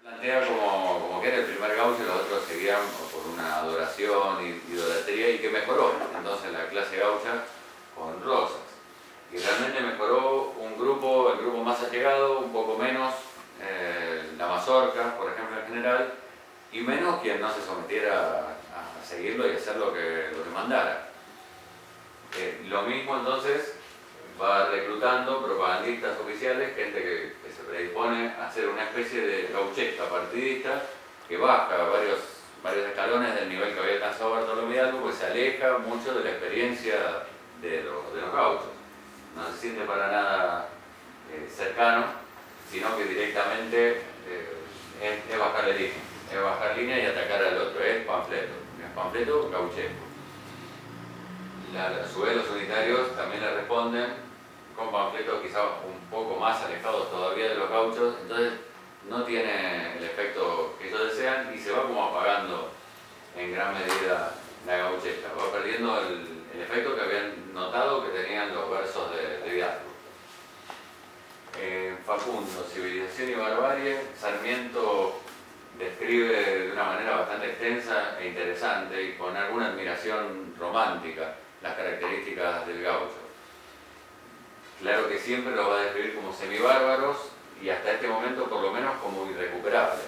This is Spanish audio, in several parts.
Plantea como que era el primer gaucho y los otros seguían por una adoración y idolatría, y que mejoró entonces la clase gaucha con Rosas. Y realmente mejoró el grupo más allegado, un poco menos la mazorca, por ejemplo, en general, y menos quien no se sometiera a seguirlo y hacer lo que mandara. Lo mismo entonces va reclutando propagandistas oficiales, gente que se predispone a hacer una especie de gauchesca partidista que baja varios escalones del nivel que había alcanzado Bartolomé Hidalgo, pues se aleja mucho de la experiencia de los gauchos. No se siente para nada cercano, sino que directamente es bajar línea y atacar al otro, es panfleto gauchesco. A su vez los unitarios también le responden con panfletos quizás un poco más alejados todavía de los gauchos, entonces no tiene el efecto que ellos desean y se va como apagando en gran medida la gauchesca, va perdiendo el efecto que habían notado que tenían los versos de Hidalgo. Facundo, Civilización y Barbarie, Sarmiento describe de una manera bastante extensa e interesante y con alguna admiración romántica las características del gaucho. Claro que siempre los va a describir como semibárbaros y hasta este momento por lo menos como irrecuperables.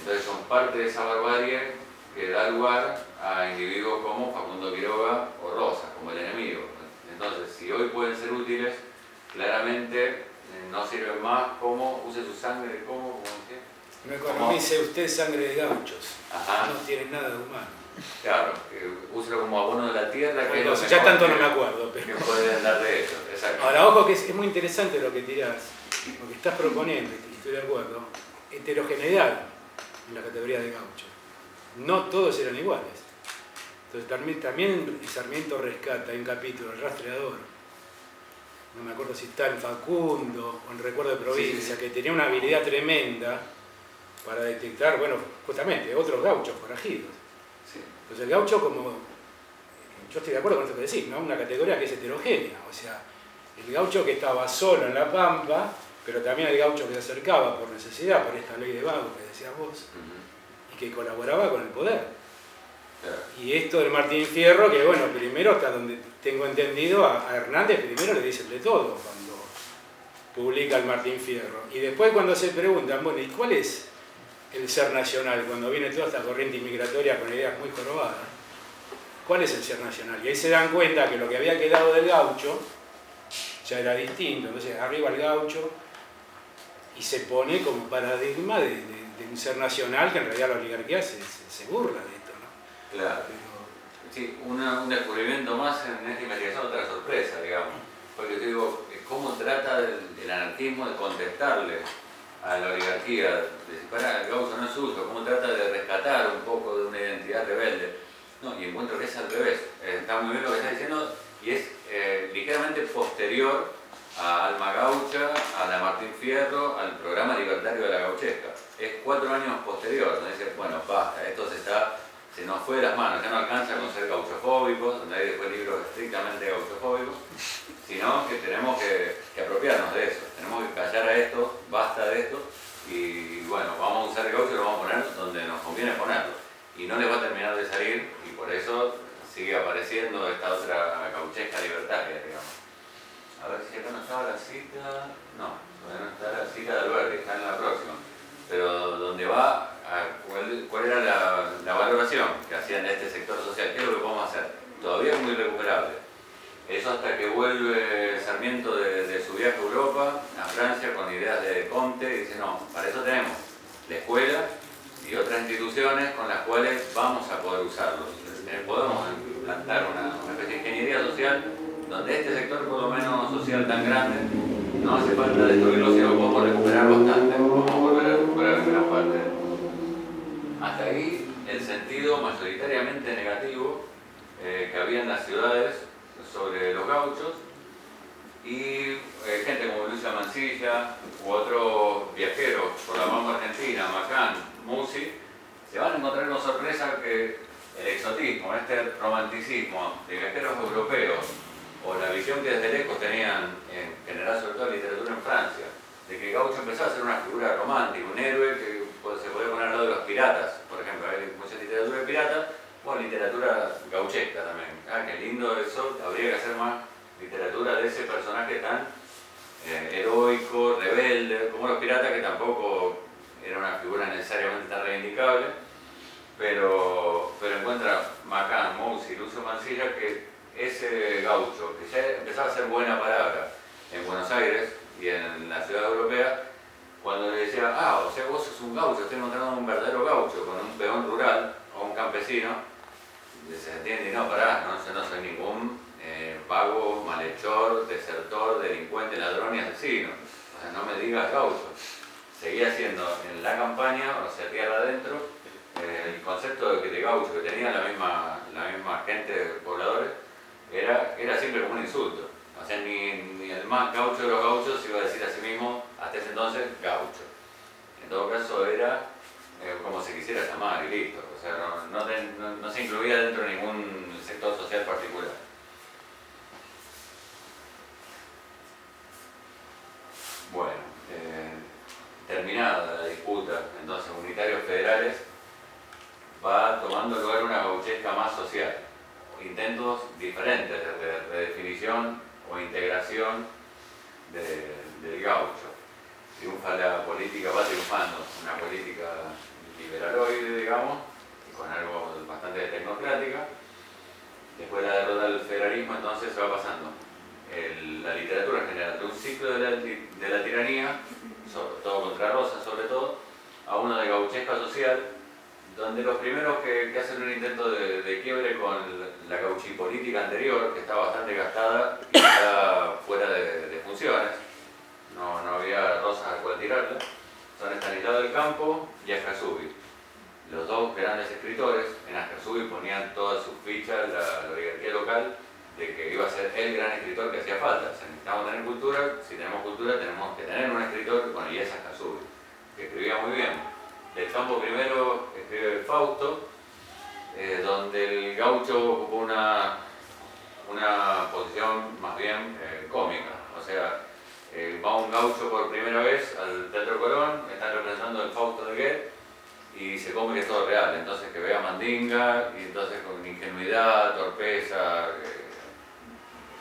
Entonces son parte de esa barbarie que da lugar a individuos como Facundo Quiroga o Rosas, como el enemigo. Entonces, si hoy pueden ser útiles, claramente no sirven más como use su sangre como no economice usted sangre de gauchos. Ajá. No tiene nada de humano. Claro, úselo como abono de la tierra. Que Bueno, es lo ya tanto que, no me acuerdo. Pero... que pueden dar de eso, exacto. Ahora, ojo que es muy interesante lo que tirás, lo que estás proponiendo, y estoy de acuerdo, heterogeneidad en la categoría de gaucho. No todos eran iguales. Entonces también Sarmiento rescata en un capítulo, El Rastreador, no me acuerdo si está en Facundo o en Recuerdo de Provincia, sí. Que tenía una habilidad tremenda para detectar, bueno, justamente, otros gauchos forajidos. Sí. Entonces el gaucho, como, yo estoy de acuerdo con esto que decís, ¿no? Una categoría que es heterogénea, o sea, el gaucho que estaba solo en la pampa, pero también el gaucho que se acercaba por necesidad, por esta ley de vago que decías vos, y que colaboraba con el poder. Claro. Y esto del Martín Fierro, que bueno, primero, hasta donde tengo entendido, a Hernández primero le dicen de todo cuando publica el Martín Fierro. Y después cuando se preguntan, bueno, ¿y cuál es el ser nacional? Cuando viene toda esta corriente inmigratoria con ideas muy jorobadas, ¿cuál es el ser nacional? Y ahí se dan cuenta que lo que había quedado del gaucho ya era distinto. Entonces arriba el gaucho y se pone como paradigma de un ser nacional que en realidad la oligarquía se burla de esto, ¿no? Claro. Sí, un descubrimiento más en esta investigación, otra sorpresa, digamos. Porque yo digo, ¿cómo trata el anarquismo de contestarle a la oligarquía? De decir, pará, el gaucho no es suyo, ¿cómo trata de rescatar un poco de una identidad rebelde? No, y encuentro que es al revés. Está muy bien lo que está diciendo y es ligeramente posterior a Alma Gaucha, a la Martín Fierro, al programa libertario de la gauchesca. Es 4 años posterior, donde dice, bueno, basta, esto se nos fue de las manos, ya no alcanza con ser gauchofóbicos, donde hay después libros estrictamente gauchofóbicos, sino que tenemos que apropiarnos de eso, tenemos que callar a esto, basta de esto, y bueno, vamos a usar el gaucho y lo vamos a poner donde nos conviene ponerlo. Y no les va a terminar de salir, y por eso sigue apareciendo esta otra gauchesca libertaria, digamos. A ver si acá no estaba la cita, no, todavía no está la cita de Alberti, está en la próxima. Pero donde va, ¿cuál era la valoración que hacían de este sector social? ¿Qué es lo que podemos hacer? Todavía es muy recuperable. Eso hasta que vuelve Sarmiento de su viaje a Europa, a Francia, con ideas de Comte, y dice, no, para eso tenemos la escuela y otras instituciones con las cuales vamos a poder usarlos. Podemos implantar una especie de ingeniería social donde este sector, por lo menos social tan grande, no hace falta destruirlo, sino podemos recuperar bastante, podemos volver a recuperar gran parte. Hasta ahí el sentido mayoritariamente negativo que había en las ciudades sobre los gauchos, y gente como Luisa Mansilla u otros viajeros por la Pampa Argentina, Macán, Musi, se van a encontrar con sorpresa que el exotismo, este romanticismo de viajeros europeos, o la visión que desde lejos tenían en general, sobre todo en literatura en Francia, de que el gaucho empezó a ser una figura romántica, un héroe que piratas, por ejemplo, hay mucha literatura de piratas, bueno, literatura gauchesca también. Ah, qué lindo eso, habría que hacer más literatura de ese personaje tan heroico, rebelde, como los piratas, que tampoco era una figura necesariamente tan reivindicable, pero encuentra Macán, Mouzy y Lucio Mansilla que ese gaucho, que ya empezaba a ser buena palabra en Buenos Aires y en la ciudad europea, cuando le decía, ah, o sea, vos sos un gaucho, estoy encontrando un verdadero gaucho con un peón rural o un campesino, se entiende, y no, pará, no soy ningún vago, malhechor, desertor, delincuente, ladrón y asesino. O sea, no me digas gaucho. Seguía siendo en la campaña, o sea, tierra adentro, el concepto de gaucho, que tenía la misma gente pobladores, era siempre como un insulto. O sea, ni el más gaucho de los gauchos se iba a decir a sí mismo, hasta ese entonces, gaucho. En todo caso era como se quisiera llamar y listo. O sea, no se incluía dentro de ningún sector social particular. Bueno, terminada la disputa, entonces, unitarios federales, va tomando lugar una gauchesca más social. Intentos diferentes de redefinición o integración del gaucho. Triunfa la política, va triunfando una política liberaloide, digamos, con algo bastante tecnocrática. Después de la derrota del federalismo, entonces se va pasando la literatura en general, de un ciclo de la tiranía, sobre todo contra Rosas sobre todo, a uno de gauchesca social, donde los primeros que hacen un intento de quiebre con la gauchipolítica anterior, que está bastante gastada y está fuera de funciones, no había Rosas a cual tirarla, son Estanislao del Campo y Ascasubi. Los dos grandes escritores, en Ascasubi ponían todas sus fichas la oligarquía local de que iba a ser el gran escritor que hacía falta. O sea, necesitamos tener cultura, si tenemos cultura tenemos que tener un escritor, bueno, y es Ascasubi, que escribía muy bien. Del Campo primero escribe Fausto, donde el gaucho ocupó una posición más bien cómica. O sea, va un gaucho por primera vez al Teatro Colón, están representando el Fausto de Goethe y se come que es todo real. Entonces que vea Mandinga y entonces con ingenuidad, torpeza,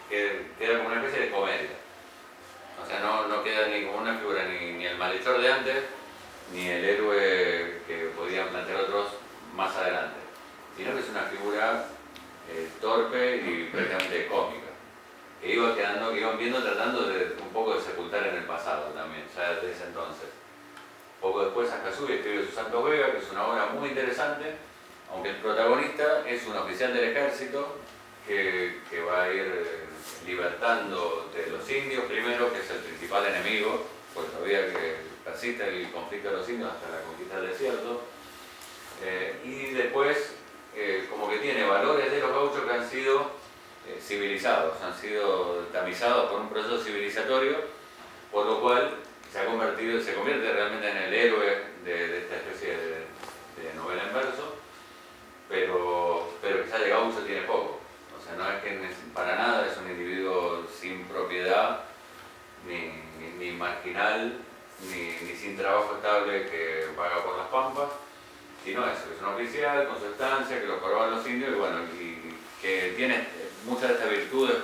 queda como una especie de comedia. O sea, no queda ni como una figura ni el malhechor de antes, ni el héroe que podían plantear otros más adelante, sino que es una figura torpe y prácticamente cómica, que iban viendo tratando de un poco de sepultar en el pasado también, ya desde ese entonces. Poco después Ascasubi escribe Sus Santos Vega, que es una obra muy interesante, aunque el protagonista es un oficial del ejército que va a ir libertando de los indios primero, que es el principal enemigo, porque todavía que persiste el conflicto de los indios hasta la conquista del desierto, y después como que tiene valores de los gauchos que han sido civilizados, han sido tamizados por un proceso civilizatorio, por lo cual se convierte realmente en el héroe de esta especie de novela en verso, pero que ya de gaucho tiene poco. O sea, no es que para nada es un individuo sin propiedad, ni marginal, ni sin trabajo estable que vaga por las pampas, sino eso, es un oficial con su estancia, que lo formaban los indios, y bueno, y que tiene muchas de estas virtudes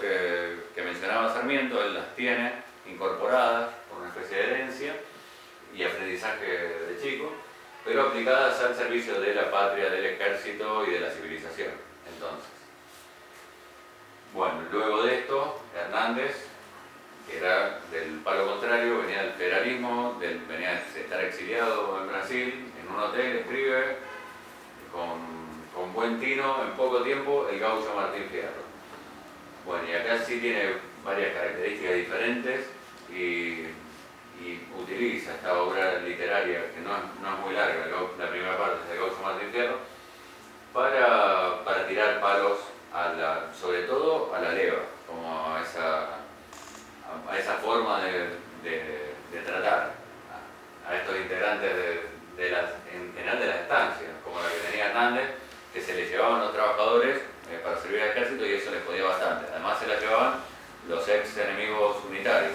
que mencionaba Sarmiento, él las tiene incorporadas por una especie de herencia y aprendizaje de chico, pero aplicadas al servicio de la patria, del ejército y de la civilización. Entonces, bueno, luego de esto, Hernández, que era del palo contrario, venía del federalismo, venía de estar exiliado en Brasil, en un hotel, escribe con buen tino, en poco tiempo, el gaucho Martín Fierro. Bueno, y acá sí tiene varias características diferentes y utiliza esta obra literaria, que no es muy larga, la primera parte es del gaucho Martín Fierro, para tirar palos, sobre todo a la leva, como a esa forma de tratar a estos integrantes en general de las estancias, como la que tenía Hernández, que se les llevaban los trabajadores para servir al ejército y eso les podía bastante. Además se la llevaban los ex enemigos unitarios.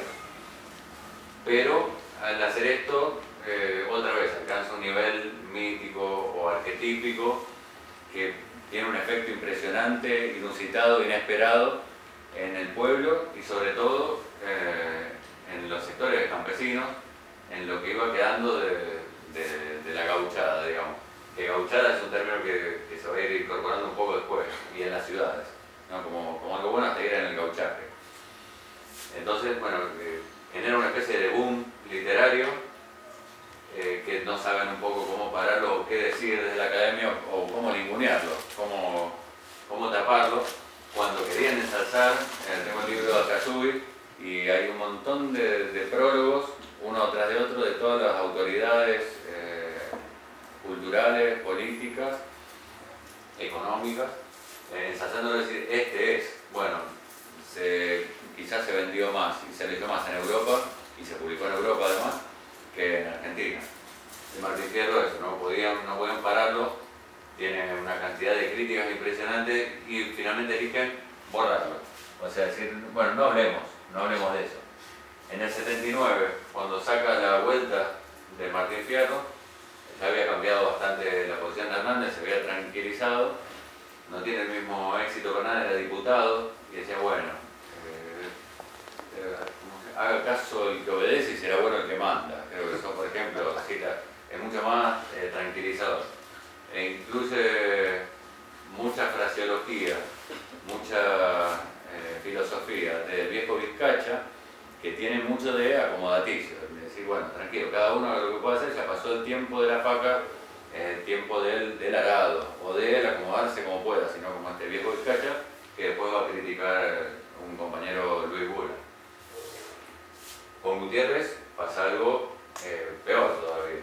Pero al hacer esto, otra vez alcanza un nivel animal mítico o arquetípico que tiene un efecto impresionante, inusitado, inesperado en el pueblo y sobre todo en los sectores campesinos, en lo que iba quedando de la gauchada, digamos. Que gauchada es un término que se va a ir incorporando un poco después, y en las ciudades, ¿no? Como algo bueno hasta ir en el gauchaje. Entonces, bueno, genera una especie de boom literario que no saben un poco cómo pararlo o qué decir desde la academia o cómo ningunearlo, cómo taparlo. Cuando querían ensalzar, tengo el libro de Akayubi y hay un montón de prólogos, uno tras de otro, de todas las autoridades culturales, políticas, económicas, ensalzando decir, este es, bueno, quizás se vendió más y se leyó más en Europa y se publicó en Europa además que en Argentina. El Martín Fierro eso, no podían pararlo, tiene una cantidad de críticas impresionantes y finalmente eligen borrarlo. O sea, decir, bueno, no hablemos de eso. En el 79, cuando saca La Vuelta de Martín Fierro, ya había cambiado bastante la posición de Hernández, se había tranquilizado, no tiene el mismo éxito con nada, era diputado y decía, bueno, haga caso el que obedece y será bueno el que manda. Creo que eso, por ejemplo, es mucho más tranquilizador. E incluye mucha fraseología, mucha filosofía del viejo Vizcacha, que tiene mucho de acomodaticio, de decir, bueno, tranquilo, cada uno lo que puede hacer, ya pasó el tiempo de la faca, el tiempo del arado, o de él acomodarse como pueda, sino como este viejo Vizcacha, que después va a criticar un compañero Luis Bula. Con Gutiérrez pasa algo peor todavía.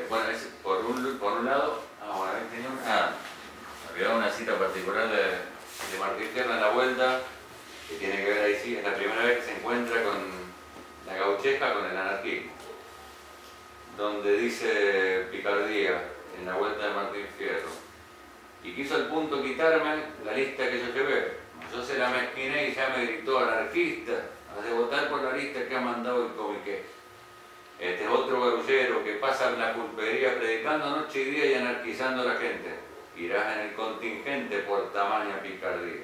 Bueno, es por un lado, me olvidaba una cita particular de Martín Fierro en La Vuelta, que tiene que ver ahí sí, es la primera vez que se encuentra con la gauchesca, con el anarquismo, donde dice Picardía en La Vuelta de Martín Fierro, y quiso al punto quitarme la lista que yo llevé. Yo se la mezquiné y ya me gritó anarquista, has de votar por la lista que ha mandado el comiqué. Este es otro guerrillero que pasa en la pulpería predicando noche y día y anarquizando a la gente. Irás en el contingente por tamaña picardía.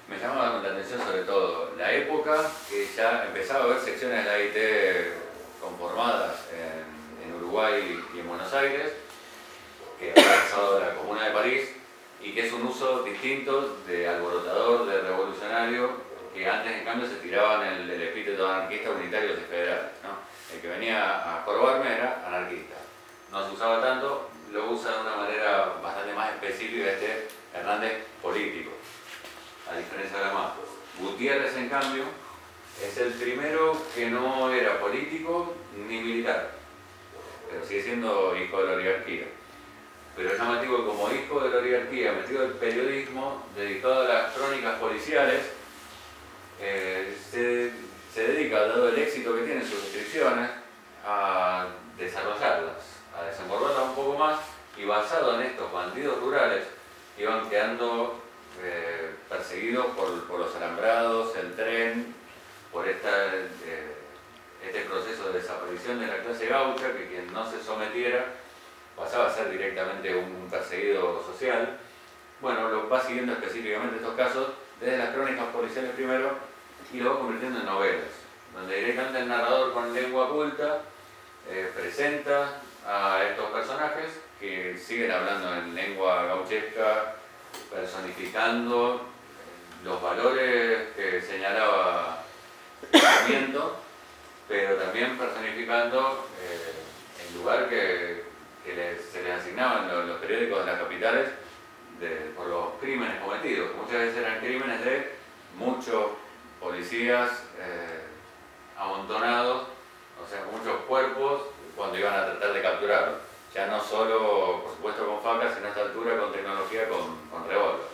Me llamaba la atención sobre todo la época que ya empezaba a haber secciones de la IT conformadas en Uruguay y en Buenos Aires, que ha pasado de la Comuna de París y que es un uso distinto de alborotador, de revolucionario, que antes en cambio se tiraban el epíteto anarquista unitarios y federales, ¿no? El que venía a jorobarme era anarquista. No se usaba tanto, lo usa de una manera bastante más específica este Hernández político, a diferencia de la MAP. Gutiérrez, en cambio, es el primero que no era político ni militar, pero sigue siendo hijo de la oligarquía. Pero es llamativo que como hijo de la oligarquía, metido en el periodismo, dedicado a las crónicas policiales, se dedica, dado el éxito que tienen sus descripciones, a desarrollarlas, a desenvolverlas un poco más, y basado en estos bandidos rurales que iban quedando perseguidos por los alambrados, el tren, por este proceso de desaparición de la clase gaucha, que quien no se sometiera pasaba a ser directamente un perseguido social. Bueno, lo va siguiendo específicamente estos casos desde las crónicas policiales primero y lo va convirtiendo en novelas, donde directamente el narrador con lengua culta presenta a estos personajes que siguen hablando en lengua gauchesca, personificando los valores que señalaba el movimiento, pero también personificando el lugar que se les asignaban los periódicos de las capitales por los crímenes cometidos, que muchas veces eran crímenes de muchos policías amontonados, o sea, muchos cuerpos cuando iban a tratar de capturarlos. Ya no solo, por supuesto, con facas, sino a esta altura con tecnología, con revólver.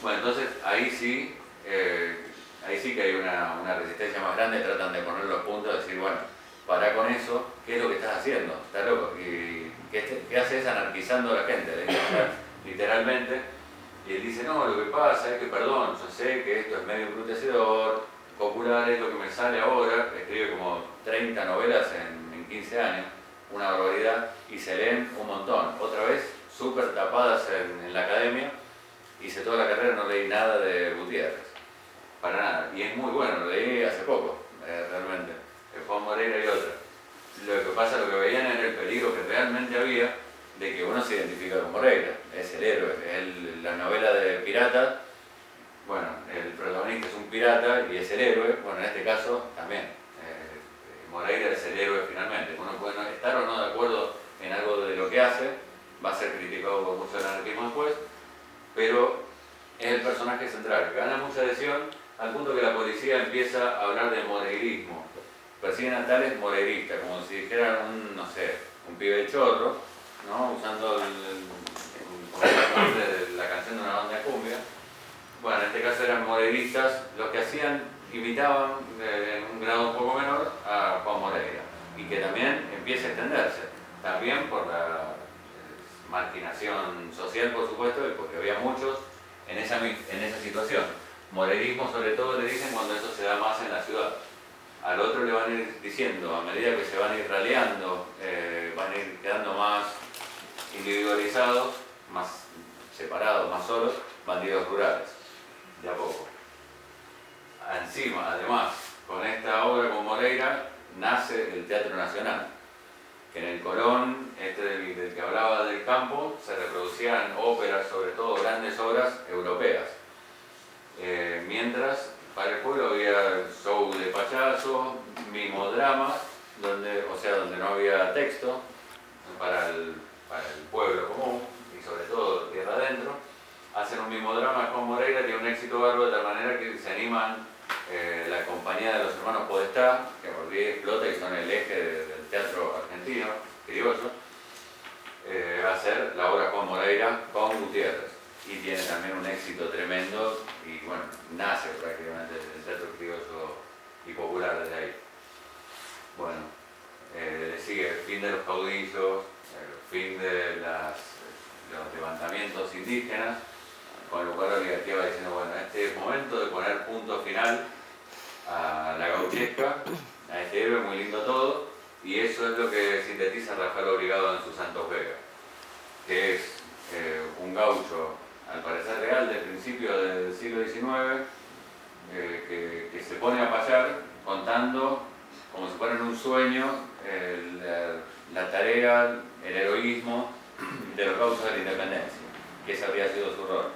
Bueno, entonces ahí sí que hay una resistencia más grande, tratan de poner los puntos, decir, bueno, pará con eso, ¿qué es lo que estás haciendo? ¿Estás loco? ¿Y qué haces anarquizando a la gente? Literalmente. Y él dice, no, lo que pasa es que, perdón, yo sé que esto es medio embrutecedor, popular es lo que me sale ahora, escribe como 30 novelas en 15 años, una Moreira y se leen un montón. Otra vez, súper tapadas en la academia, hice toda la carrera, no leí nada de Gutiérrez, para nada. Y es muy bueno, lo leí hace poco, realmente. Juan Moreira y otra. Lo que pasa, lo que veían era el peligro que realmente había de que uno se identifica con Moreira, es el héroe, es la novela de piratas. Bueno, el protagonista es un pirata y es el héroe, bueno, en este caso también. Moreira es el héroe finalmente. Uno puede estar o no de acuerdo en algo de lo que hace, va a ser criticado por mucho del anarquismo después, pero es el personaje central, que gana mucha adhesión al punto que la policía empieza a hablar de moreirismo. Persiguen a tales moreiristas, como si dijeran no sé, un pibe chorro, ¿no? Usando el nombre de la canción de una banda de cumbia. Bueno, en este caso eran moreiristas, los que hacían, imitaban en un grado un poco menor a Juan Moreira, y que también empieza a extenderse, también por la marginación social, por supuesto, y porque había muchos en esa situación. Moreirismo sobre todo le dicen cuando eso se da más en la ciudad. Al otro le van a ir diciendo, a medida que se van a ir raleando, van a ir quedando más individualizados, más separados, más solos, bandidos rurales, de a poco. Encima, además, con esta obra con Moreira, nace el Teatro Nacional, que en el Colón, del que hablaba del campo, se reproducían óperas, sobre todo grandes obras europeas. Mientras, para el pueblo había show de payaso, mimodramas, donde no había texto para el pueblo común, y sobre todo tierra adentro. Hacen un mimodrama con Moreira, tiene un éxito bárbaro de tal manera que se animan la compañía de los hermanos Podestá, que por ahí explota y son el eje del teatro argentino, criollo, a hacer la obra con Moreira con Gutiérrez. Y tiene también un éxito tremendo y bueno, nace prácticamente el teatro criollo y popular desde ahí. Bueno, le sigue el fin de los caudillos, el fin de los levantamientos indígenas, con lo cual la oligarquía va diciendo, bueno, este es el momento de poner punto final a la gauchesca, a este héroe, muy lindo todo, y eso es lo que sintetiza Rafael Obligado en sus Santos Vega, que es un gaucho, al parecer real, del principio del siglo XIX, que se pone a payar contando, como si fuera en un sueño, la tarea, el heroísmo de los gauchos de la independencia, que ese habría sido su rol.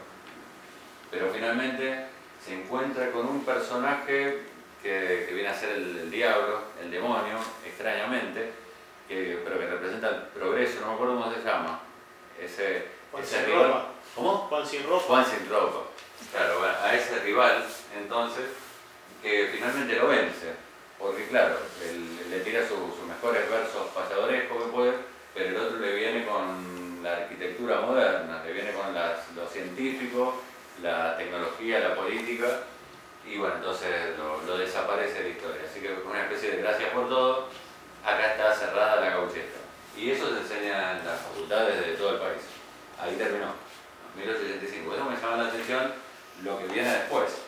Pero finalmente se encuentra con un personaje que viene a ser el diablo, el demonio, extrañamente, pero que representa el progreso, no me acuerdo cómo se llama. Ese rival. ¿Cómo? Juan sin ropa. Juan sin ropa. Claro, bueno, a ese rival, entonces, que finalmente lo vence. Porque claro, él le tira sus mejores versos payadorescos que puede, pero el otro le viene con la arquitectura moderna, le viene con lo científico, la tecnología, la política, y bueno, entonces lo desaparece de la historia. Así que una especie de gracias por todo, acá está cerrada la gauchesca. Y eso se enseña en las facultades de todo el país. Ahí terminó, 1885. Eso me llama la atención lo que viene después.